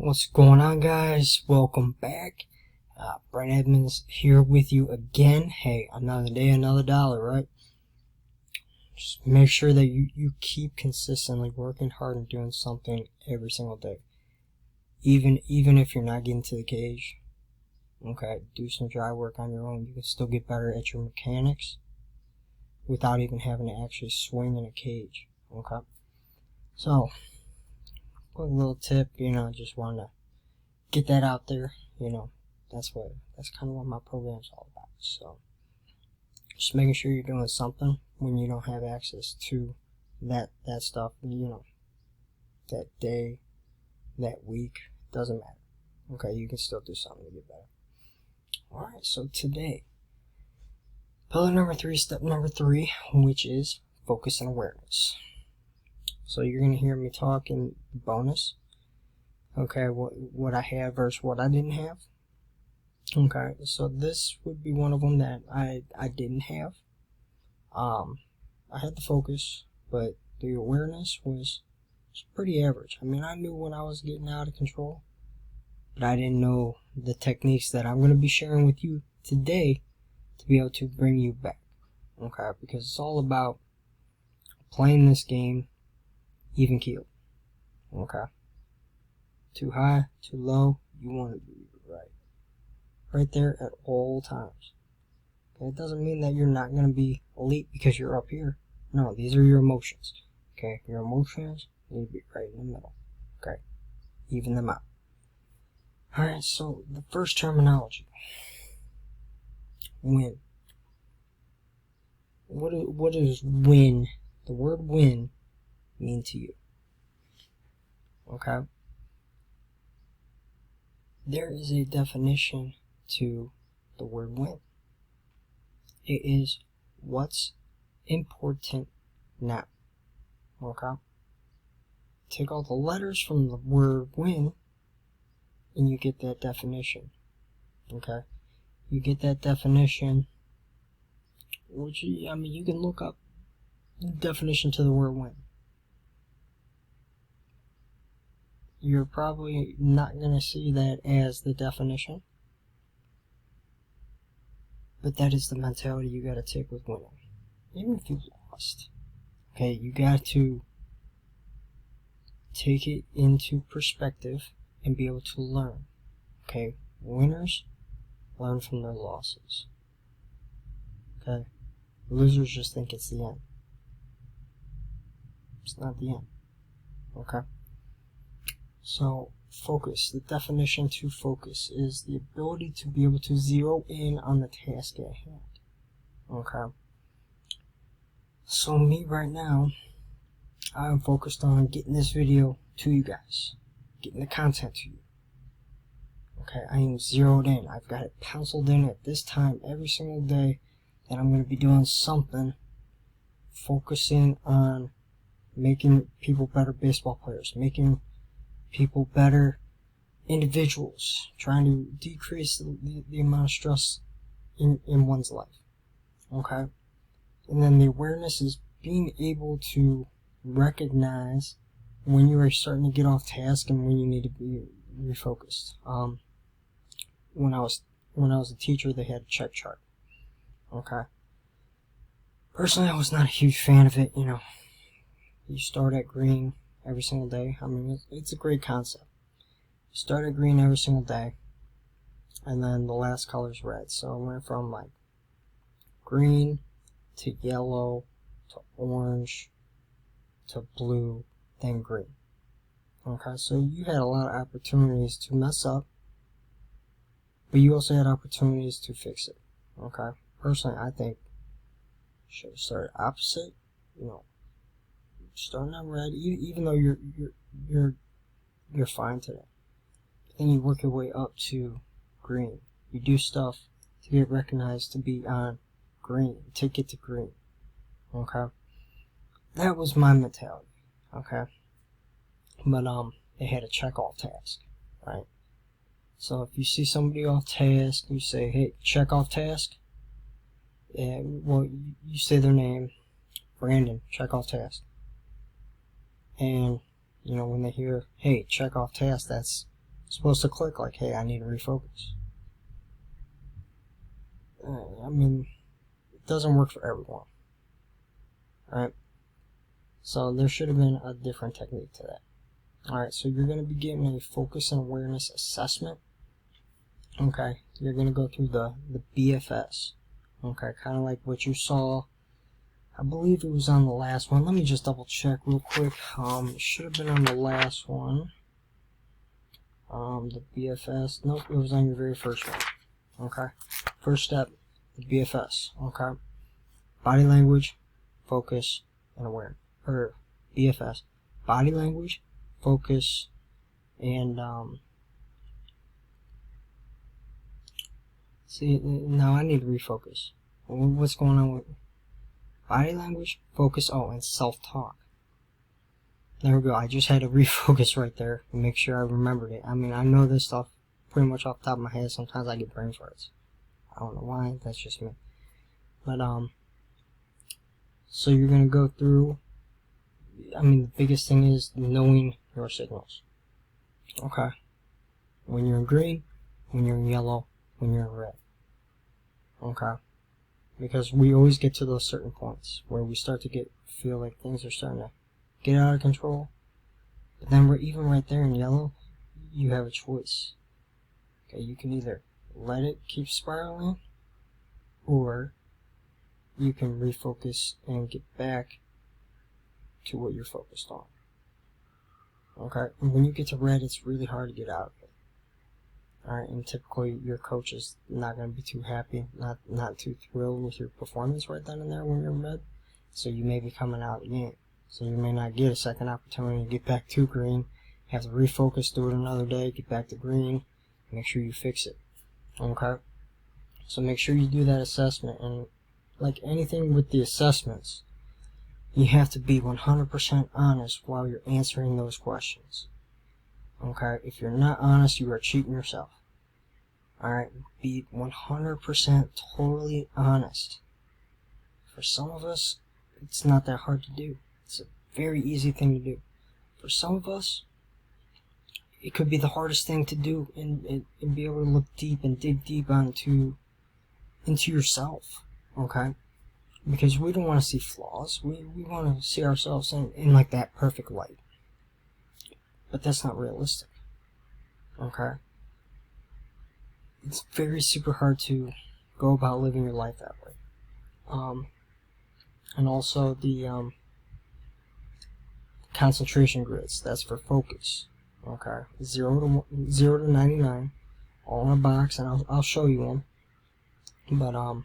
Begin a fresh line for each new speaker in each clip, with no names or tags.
What's going on, guys? Welcome back. Brent Edmonds here with you again. Hey, another day, another dollar, right? Just make sure that you keep consistently working hard and doing something every single day. Even if you're not getting to the cage, okay, do some dry work on your own. You can still get better at your mechanics without even having to actually swing in a cage, okay? So, quick little tip, just want to get that out there. That's kind of what my program's all about. So just making sure you're doing something when you don't have access to that stuff, that day, that week, doesn't matter. Okay, you can still do something to get better. Alright, so today, pillar number 3, step number 3, which is focus and awareness. So you're going to hear me talk in bonus. Okay, what I have versus what I didn't have. Okay, so this would be one of them that I didn't have. I had the focus, but the awareness was pretty average. I mean, I knew when I was getting out of control, but I didn't know the techniques that I'm going to be sharing with you today to be able to bring you back. Okay, because it's all about playing this game even keeled. Okay. Too high, too low, you want to be right there at all times. Okay, it doesn't mean that you're not going to be elite because you're up here. No, these are your emotions. Okay, your emotions need to be right in the middle. Okay, even them out. Alright, so the first terminology, win. What does win, the word win, mean to you? Okay, there is a definition to the word win. It is what's important now. Okay? Take all the letters from the word win and you get that definition. Okay? You get that definition, which, you can look up the definition to the word win. You're probably not going to see that as the definition, but that is the mentality you got to take with winning. Even if you lost, okay, you got to take it into perspective and be able to learn. Okay, winners learn from their losses. Okay, losers just think it's the end. It's not the end. Okay. So, focus. The definition to focus is the ability to be able to zero in on the task at hand. Okay. So me right now, I'm focused on getting this video to you guys. Getting the content to you. Okay, I am zeroed in. I've got it penciled in at this time every single day that I'm going to be doing something focusing on making people better baseball players, making people better individuals, trying to decrease the amount of stress in one's life. Okay? And then the awareness is being able to recognize when you are starting to get off task and when you need to be refocused. When I was a teacher, they had a check chart. Okay? Personally, I was not a huge fan of it. You start at green every single day. I mean, it's a great concept. You start at green every single day, and then the last color is red. So I went from like green to yellow to orange to blue, then green. Okay, so you had a lot of opportunities to mess up, but you also had opportunities to fix it. Okay, personally, I think you should have started opposite. Starting on red, even though you're fine today. But then you work your way up to green. You do stuff to get recognized to be on green, to get to green. Okay? That was my mentality. Okay? But they had a check off task, right? So if you see somebody off task, you say, hey, check off task. And well, you say their name, Brandon, check off task. And when they hear, hey, check off task, that's supposed to click like, hey, I need to refocus. I mean, it doesn't work for everyone. Alright? So there should have been a different technique to that. Alright, so you're going to be getting a focus and awareness assessment. Okay, you're going to go through the BFS. Okay, kind of like what you saw. I believe it was on the last one. Let me just double check real quick. It should have been on the last one. The BFS. Nope, it was on your very first one. Okay, first step, the BFS. Okay, body language, focus, and awareness. Or BFS, body language, focus, and see, now I need to refocus. What's going on with body language, focus, and self-talk. There we go. I just had to refocus right there and make sure I remembered it. I mean, I know this stuff pretty much off the top of my head. Sometimes I get brain farts. I don't know why. That's just me. But, so you're going to go through, I mean, the biggest thing is knowing your signals. Okay. When you're in green, when you're in yellow, when you're in red. Okay. Because we always get to those certain points where we start to feel like things are starting to get out of control. But then even right there in yellow, you have a choice. Okay, you can either let it keep spiraling, or you can refocus and get back to what you're focused on. Okay, and when you get to red, it's really hard to get out of it. Alright, and typically your coach is not going to be too happy, not too thrilled with your performance right then and there when you're in red. So you may be coming out again. So you may not get a second opportunity to get back to green. Have to refocus, do it another day, get back to green, make sure you fix it. Okay? So make sure you do that assessment, and like anything with the assessments, you have to be 100% honest while you're answering those questions. Okay? If you're not honest, you are cheating yourself. Alright? Be 100% totally honest. For some of us, it's not that hard to do. It's a very easy thing to do. For some of us, it could be the hardest thing to do, and be able to look deep and dig deep into yourself. Okay? Because we don't want to see flaws. We want to see ourselves in like that perfect light. But that's not realistic. Okay? It's very super hard to go about living your life that way. And also the concentration grids, that's for focus. Okay? 0 to 99, all in a box, and I'll show you them. But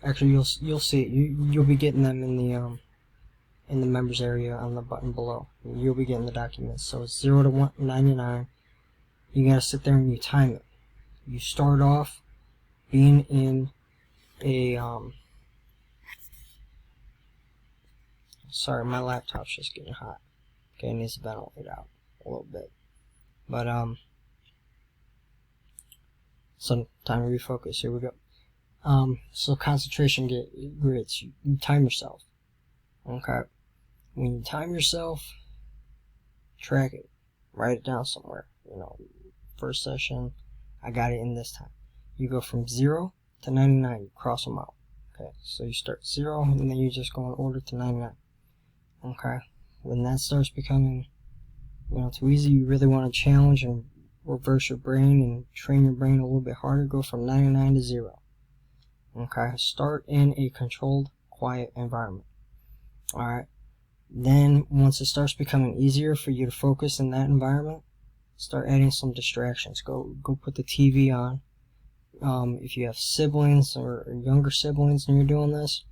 actually you'll see it. You'll be getting them in the members area on the button below. You'll be getting the documents. So it's 0 to 99. You gotta sit there and you time it. You start off being in a sorry, my laptop's just getting hot. Okay, it needs to ventilate out a little bit. But so time to refocus. Here we go. So concentration grids. You time yourself. Okay. When you time yourself, track it. Write it down somewhere. You know, first session, I got it in this time. You go from 0 to 99. You cross them out. Okay. So you start 0, and then you just go in order to 99. Okay. When that starts becoming, too easy, you really want to challenge and reverse your brain and train your brain a little bit harder. Go from 99 to 0. Okay. Start in a controlled, quiet environment. Alright. Then, once it starts becoming easier for you to focus in that environment, start adding some distractions. Go put the TV on. If you have siblings or younger siblings and you're doing this,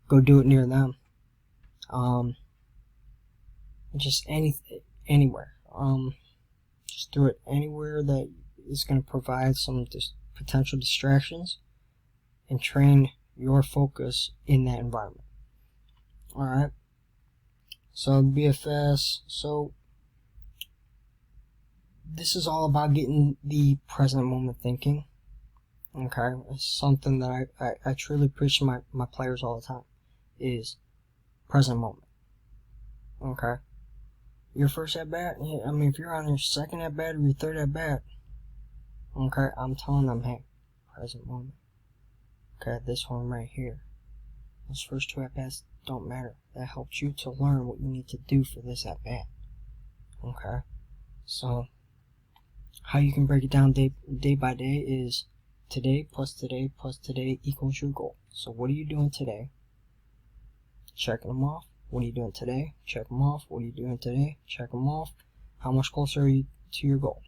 go do it near them. Just anywhere. Just do it anywhere that is going to provide some potential distractions, and train your focus in that environment. Alright, so BFS, so this is all about getting the present moment thinking. Okay, it's something that I truly preach to my players all the time, is present moment. Okay, your first at bat, I mean, if you're on your second at bat or your third at bat, okay, I'm telling them, hey, present moment. Okay, this one right here. Those first two at bats don't matter. That helps you to learn what you need to do for this at bat. Okay, so how you can break it down day by day is today plus today plus today equals your goal. So what are you doing today? Checking them off. What are you doing today? Check them off. What are you doing today? Check them off. How much closer are you to your goal?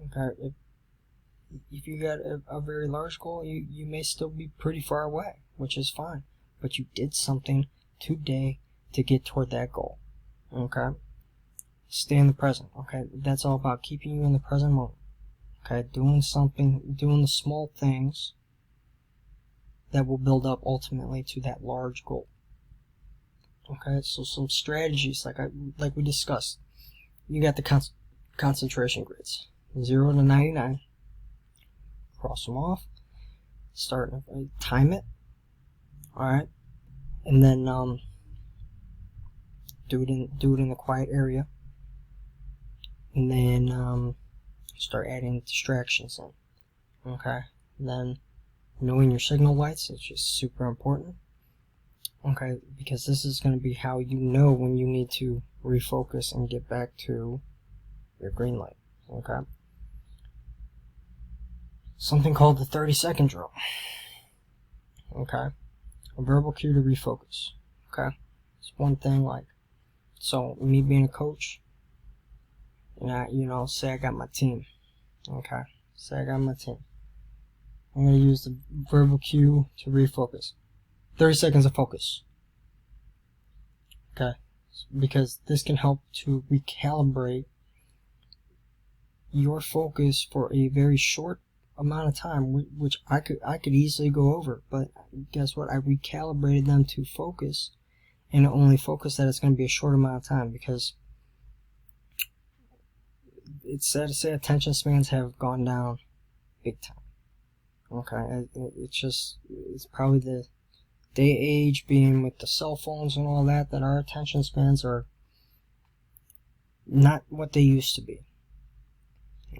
Okay, if you got a very large goal, you may still be pretty far away, which is fine. But you did something today to get toward that goal. Okay? Stay in the present. Okay? That's all about keeping you in the present moment. Okay? Doing something, doing the small things that will build up ultimately to that large goal. Okay? So some strategies like we discussed. You got the concentration grids. 0 to 99. Cross them off. Start time it. Alright? And then do it in a quiet area. And then start adding distractions in. Okay? And then knowing your signal lights is just super important. Okay? Because this is going to be how you know when you need to refocus and get back to your green light. Okay? Something called the 30-second drill. Okay? A verbal cue to refocus. Okay? It's one thing, like, so me being a coach, and say I got my team. Okay? Say I got my team. I'm going to use the verbal cue to refocus. 30 seconds of focus. Okay? Because this can help to recalibrate your focus for a very short amount of time, which I could easily go over, but guess what? I recalibrated them to focus, and only focus that it's going to be a short amount of time, because it's sad to say attention spans have gone down big time. Okay, it's probably the day age being with the cell phones and all that our attention spans are not what they used to be.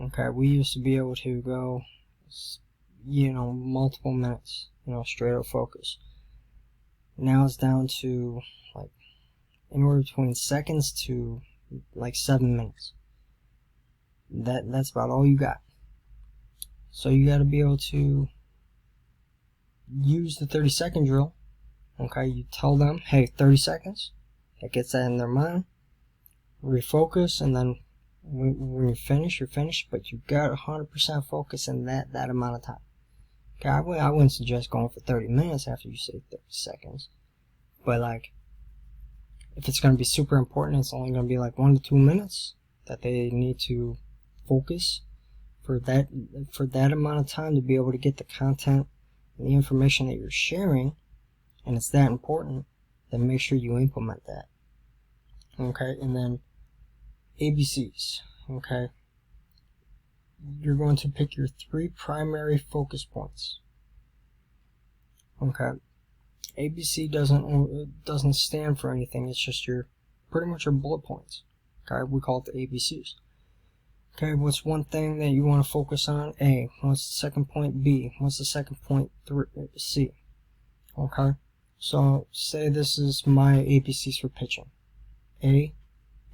Okay, we used to be able to go multiple minutes, straight up focus. Now it's down to like anywhere between seconds to like 7 minutes. That's about all you got. So you got to be able to use the 30-second drill. Okay, you tell them, hey, 30 seconds. That gets that in their mind. Refocus, and then when you finish, you're finished, but you got 100% focus in that amount of time. Okay, I wouldn't suggest going for 30 minutes after you say 30 seconds. But like, if it's going to be super important, it's only going to be like 1 to 2 minutes that they need to focus for that amount of time to be able to get the content and the information that you're sharing, and it's that important, then make sure you implement that. Okay, and then ABCs. Okay, you're going to pick your 3 primary focus points. Okay, ABC doesn't stand for anything. It's just pretty much your bullet points. Okay, we call it the ABCs. Okay, what's one thing that you want to focus on? A. What's the second point? B. What's the second point? C. Okay, so say this is my ABCs for pitching. A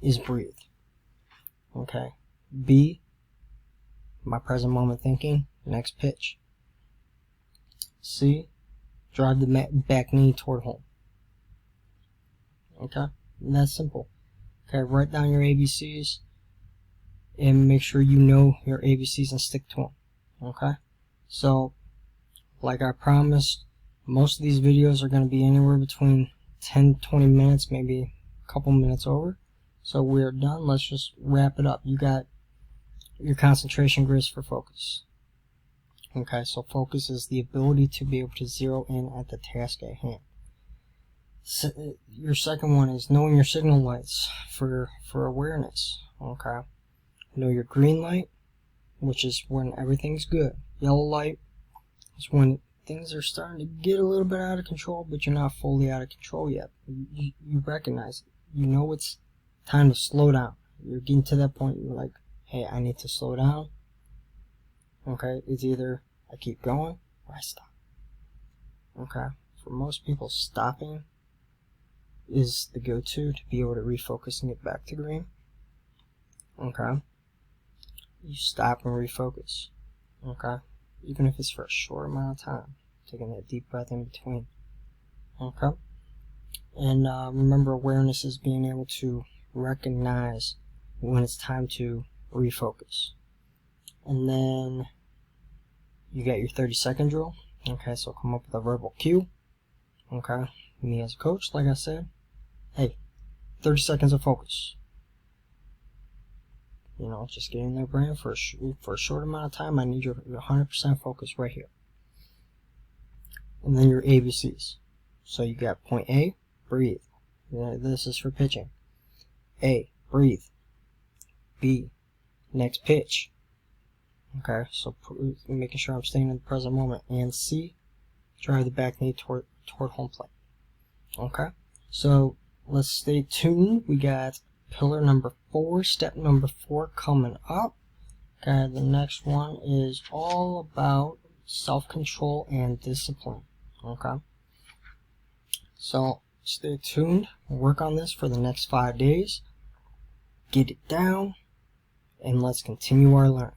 is breathe. Okay. B, my present moment thinking, next pitch. C, drive the back knee toward home. Okay, and that's simple. Okay, write down your ABCs and make sure you know your ABCs and stick to them. Okay, so like I promised, most of these videos are going to be anywhere between 10-20 minutes, maybe a couple minutes over. So we're done. Let's just wrap it up. You got your concentration grids for focus. Okay, so focus is the ability to be able to zero in at the task at hand. Your second one is knowing your signal lights for awareness. Okay, know your green light, which is when everything's good. Yellow light is when things are starting to get a little bit out of control, but you're not fully out of control yet. You recognize it. You know it's time to slow down. You're getting to that point, you're like, hey, I need to slow down. Okay, it's either I keep going or I stop. Okay, for most people, stopping is the go-to to be able to refocus and get back to green. Okay, you stop and refocus. Okay, even if it's for a short amount of time, taking that deep breath in between. Okay, and remember, awareness is being able to recognize when it's time to refocus. And then you got your 30-second drill. Okay, so come up with a verbal cue. Okay, me as a coach, like I said, hey, 30 seconds of focus. You know, just get in their brain for a short amount of time. I need your 100% focus right here. And then your ABCs. So you got point A, breathe. This is for pitching. A, breathe. B, next pitch. Okay, so making sure I'm staying in the present moment. And C, drive the back knee toward home plate. Okay, so let's stay tuned. We got pillar number 4, step number 4 coming up. Okay, the next one is all about self-control and discipline. Okay, so stay tuned. We'll work on this for the next 5 days. Get it down, and let's continue our learning.